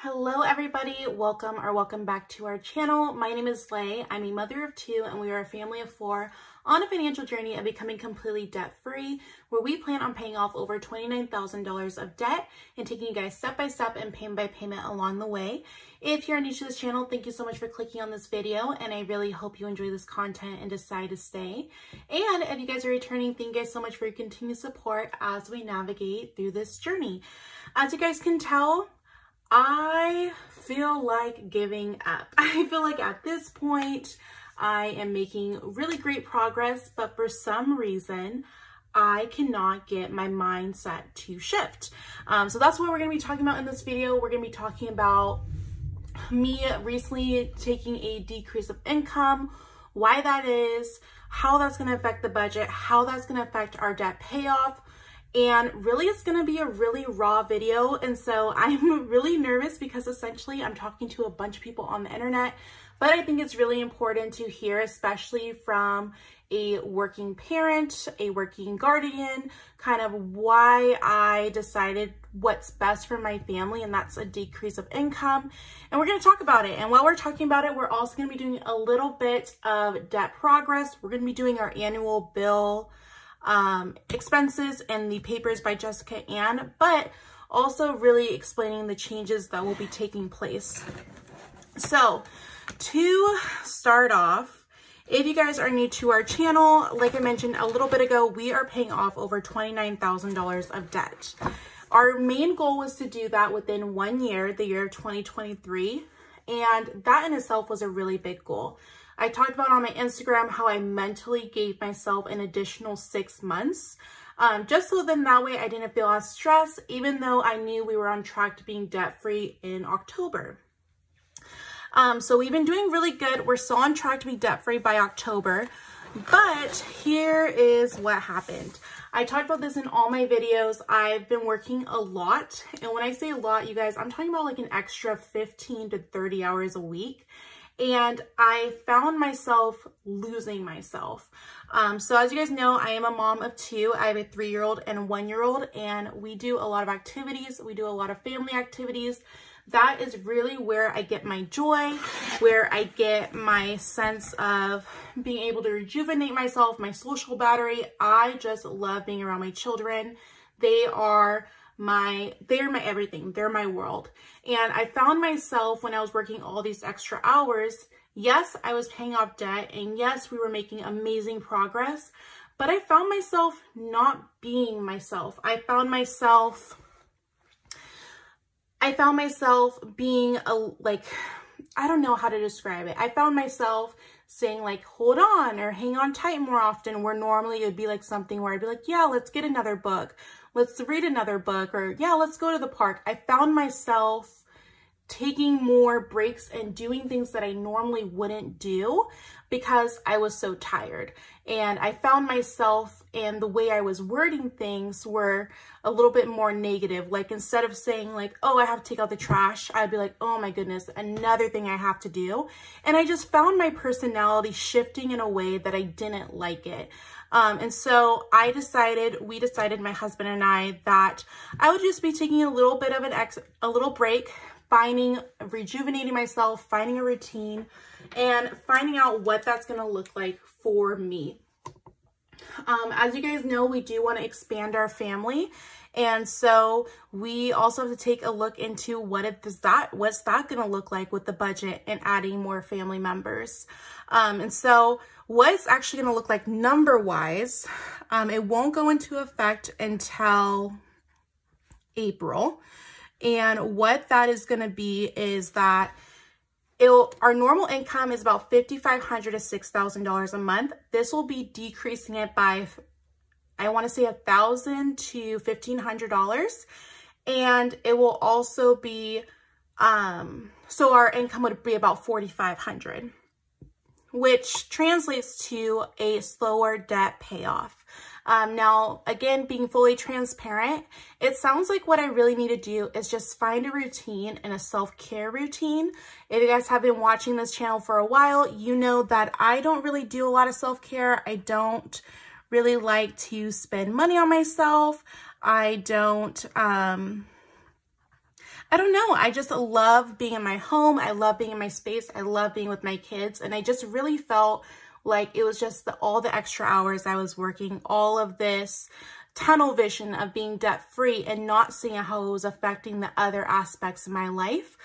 Hello everybody, welcome back to our channel. My name is Lay. I'm a mother of two and we are a family of four on a financial journey of becoming completely debt-free, where we plan on paying off over $29,000 of debt and taking you guys step by step and payment by payment along the way. If you're new to this channel, thank you so much for clicking on this video, and I really hope you enjoy this content and decide to stay. And if you guys are returning, thank you guys so much for your continued support as we navigate through this journey. As you guys can tell, I feel like giving up. I feel like at this point, I am making really great progress, but for some reason, I cannot get my mindset to shift. So that's what we're gonna be talking about in this video. We're gonna be talking about me recently taking a decrease of income, why that is, how that's gonna affect the budget, how that's gonna affect our debt payoff. And really, it's gonna be a really raw video. And so I'm really nervous because essentially I'm talking to a bunch of people on the internet, but I think it's really important to hear, especially from a working parent, a working guardian, kind of why I decided what's best for my family, and that's a decrease of income. And we're gonna talk about it. And while we're talking about it, we're also gonna be doing a little bit of debt progress. We're gonna be doing our annual bill expenses and the papers by Jessica Ann, but also really explaining the changes that will be taking place. So to start off, if you guys are new to our channel, like I mentioned a little bit ago, we are paying off over $29,000 of debt. Our main goal was to do that within 1 year, the year of 2023. And that in itself was a really big goal. I talked about on my Instagram how I mentally gave myself an additional 6 months, just so then that way I didn't feel as stressed, even though I knew we were on track to being debt-free in October. So we've been doing really good. We're still on track to be debt-free by October, but here is what happened. I talked about this in all my videos. I've been working a lot, and when I say a lot, you guys, I'm talking about like an extra 15 to 30 hours a week. And I found myself losing myself. So as you guys know, I am a mom of two. I have a 3-year-old and a 1-year-old, and we do a lot of activities. We do a lot of family activities. That is really where I get my joy, where I get my sense of being able to rejuvenate myself, my social battery. I just love being around my children. They're my everything. They're my world. And I found myself when I was working all these extra hours, yes, I was paying off debt, and yes, we were making amazing progress, but I found myself not being myself. I found myself being I don't know how to describe it. I found myself saying like, hold on or hang on tight more often, where normally it would be like something where I'd be like, yeah, let's get another book. Let's read another book, or yeah, let's go to the park. I found myself taking more breaks and doing things that I normally wouldn't do because I was so tired. And I found myself, and the way I was wording things were a little bit more negative. Like instead of saying like, oh, I have to take out the trash, I'd be like, oh my goodness, another thing I have to do. And I just found my personality shifting in a way that I didn't like it. And so we decided, my husband and I, that I would just be taking a little bit of a little break, rejuvenating myself, finding a routine, and finding out what that's going to look like for me. As you guys know, we do want to expand our family. And so we also have to take a look into what's that going to look like with the budget and adding more family members. And so what it's actually going to look like number-wise, it won't go into effect until April. And what that is going to be is that our normal income is about $5,500 to $6,000 a month. This will be decreasing it by, I want to say, $1,000 to $1,500. And it will also be, so our income would be about $4,500, which translates to a slower debt payoff. Now, again, being fully transparent, it sounds like what I really need to do is just find a routine and a self-care routine. If you guys have been watching this channel for a while, you know that I don't really do a lot of self-care. I don't really like to spend money on myself. I don't I don't know. I just love being in my home. I love being in my space. I love being with my kids. And I just really felt like it was just all the extra hours I was working, all of this tunnel vision of being debt-free and not seeing how it was affecting the other aspects of my life,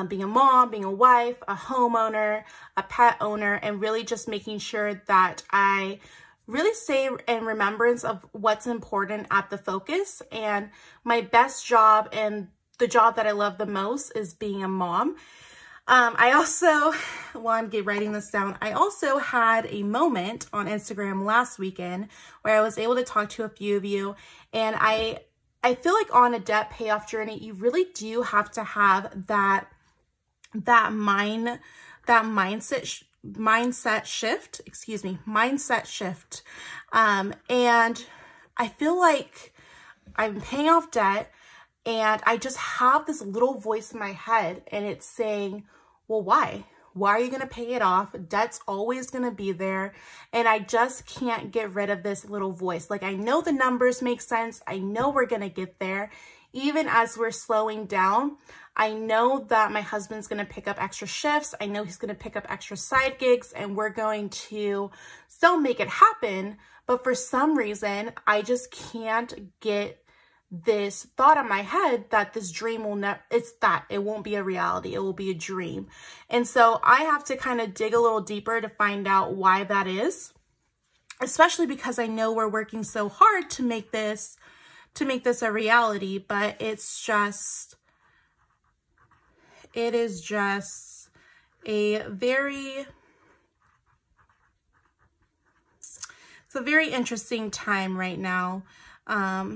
being a mom, being a wife, a homeowner, a pet owner, and really just making sure that I really stay in remembrance of what's important at the focus. And my best job and the job that I love the most is being a mom. I also, while I'm writing this down, I also had a moment on Instagram last weekend where I was able to talk to a few of you, and I feel like on a debt payoff journey, you really do have to have that mindset shift. And I feel like I'm paying off debt, and I just have this little voice in my head, and it's saying, well, why? Why are you going to pay it off? Debt's always going to be there. And I just can't get rid of this little voice. Like, I know the numbers make sense. I know we're going to get there. Even as we're slowing down, I know that my husband's going to pick up extra shifts. I know he's going to pick up extra side gigs, and we're going to still make it happen. But for some reason, I just can't get this thought in my head that this dream will never, it won't be a reality. It will be a dream. And so I have to kind of dig a little deeper to find out why that is, especially because I know we're working so hard to make this a reality, but it is just a very interesting time right now.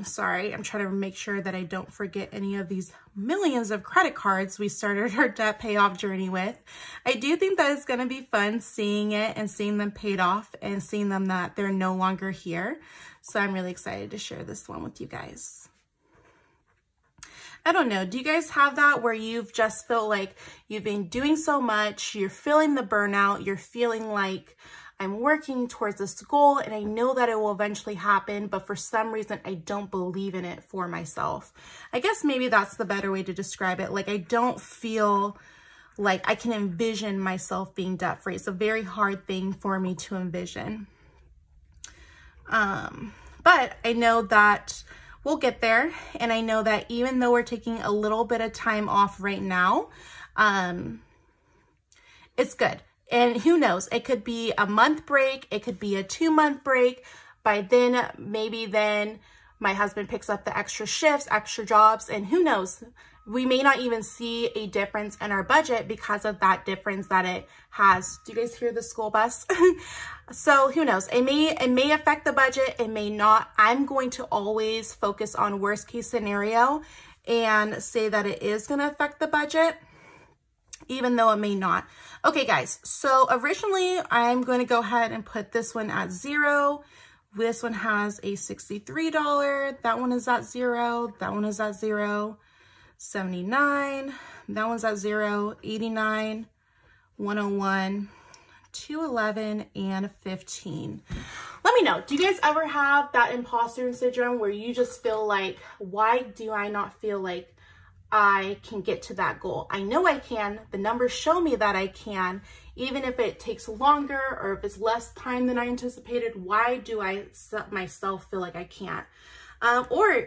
Sorry, I'm trying to make sure that I don't forget any of these millions of credit cards we started our debt payoff journey with. I do think that it's going to be fun seeing it and seeing them paid off and seeing them that they're no longer here. So I'm really excited to share this one with you guys. I don't know. Do you guys have that where you've just felt like you've been doing so much, you're feeling the burnout, you're feeling like I'm working towards this goal and I know that it will eventually happen, but for some reason I don't believe in it for myself. I guess maybe that's the better way to describe it. Like, I don't feel like I can envision myself being debt-free. It's a very hard thing for me to envision. But I know that we'll get there. And I know that even though we're taking a little bit of time off right now, it's good. And who knows, it could be a month break, it could be a 2-month break. By then, maybe then my husband picks up the extra shifts, extra jobs, and who knows, we may not even see a difference in our budget because of that difference that it has. Do you guys hear the school bus? So who knows, it may affect the budget, it may not. I'm going to always focus on worst case scenario and say that it is gonna affect the budget, even though it may not. Okay, guys, so originally I'm going to go ahead and put this one at 0. This one has a $63. That one is at 0. That one is at 0. 79. That one's at 0. 89. 101. 211 and 15. Let me know, do you guys ever have that imposter syndrome where you just feel like, why do I not feel like I can get to that goal? I know I can. The numbers show me that I can, even if it takes longer or if it's less time than I anticipated. Why do I myself feel like I can't? Or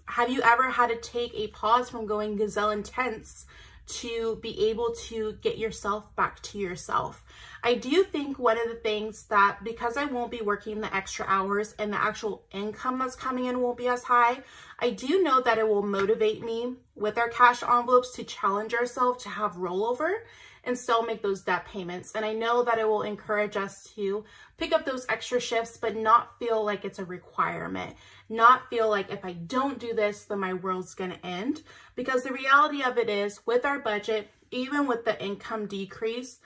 have you ever had to take a pause from going gazelle intense to be able to get yourself back to yourself? I do think one of the things that, because I won't be working the extra hours and the actual income that's coming in won't be as high, I do know that it will motivate me with our cash envelopes to challenge ourselves to have rollover and still make those debt payments. And I know that it will encourage us to pick up those extra shifts, but not feel like it's a requirement, not feel like if I don't do this, then my world's gonna end. Because the reality of it is, with our budget, even with the income decrease,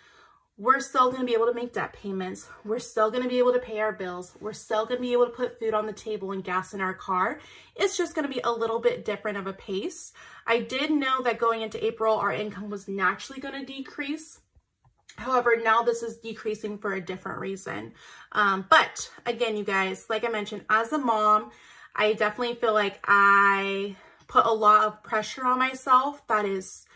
we're still going to be able to make debt payments. We're still going to be able to pay our bills. We're still going to be able to put food on the table and gas in our car. It's just going to be a little bit different of a pace. I did know that going into April, our income was naturally going to decrease. However, now this is decreasing for a different reason. But again, you guys, like I mentioned, as a mom, I definitely feel like I put a lot of pressure on myself. That is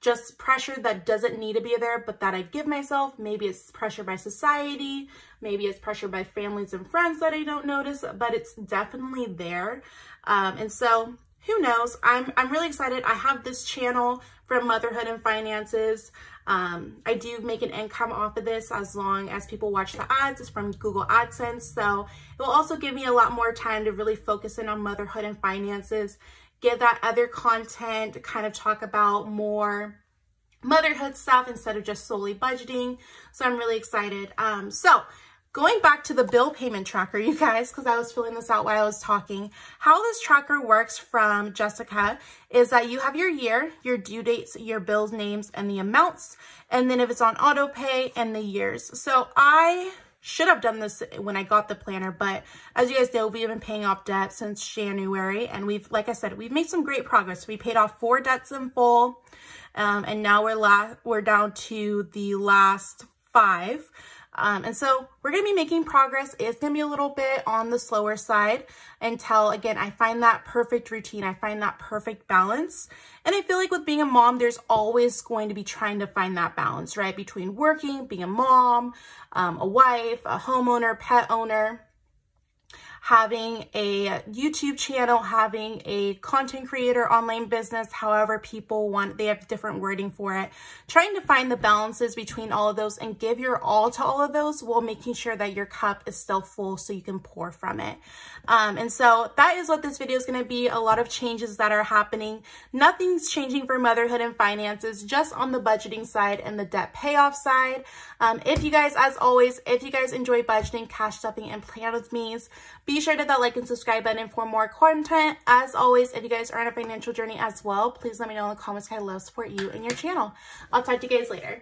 just pressure that doesn't need to be there, but that I give myself. Maybe it's pressure by society, maybe it's pressure by families and friends that I don't notice, but it's definitely there. And so who knows? I'm really excited. I have this channel for motherhood and finances. I do make an income off of this as long as people watch the ads. It's from Google AdSense. So it will also give me a lot more time to really focus in on motherhood and finances, give that other content, kind of talk about more motherhood stuff instead of just solely budgeting. So I'm really excited. So going back to the bill payment tracker, you guys, because I was filling this out while I was talking, how this tracker works from Jessica is that you have your year, your due dates, your bills names, and the amounts, and then if it's on auto pay, and the years. So I should have done this when I got the planner, but as you guys know, we have been paying off debt since January, and we've, like I said, we've made some great progress. We paid off 4 debts in full, and now we're down to the last 5. And so we're going to be making progress. It's going to be a little bit on the slower side until, again, I find that perfect routine. I find that perfect balance. And I feel like with being a mom, there's always going to be trying to find that balance, right? Between working, being a mom, a wife, a homeowner, pet owner, having a YouTube channel, having a content creator, online business, however people want, they have different wording for it. Trying to find the balances between all of those and give your all to all of those while making sure that your cup is still full so you can pour from it. And so that is what this video is going to be. A lot of changes that are happening. Nothing's changing for motherhood and finances, just on the budgeting side and the debt payoff side. If you guys, as always, if you guys enjoy budgeting, cash stuffing, and plan with me's, be sure to hit that like and subscribe button for more content. As always, if you guys are on a financial journey as well, please let me know in the comments. I love support you and your channel. I'll talk to you guys later.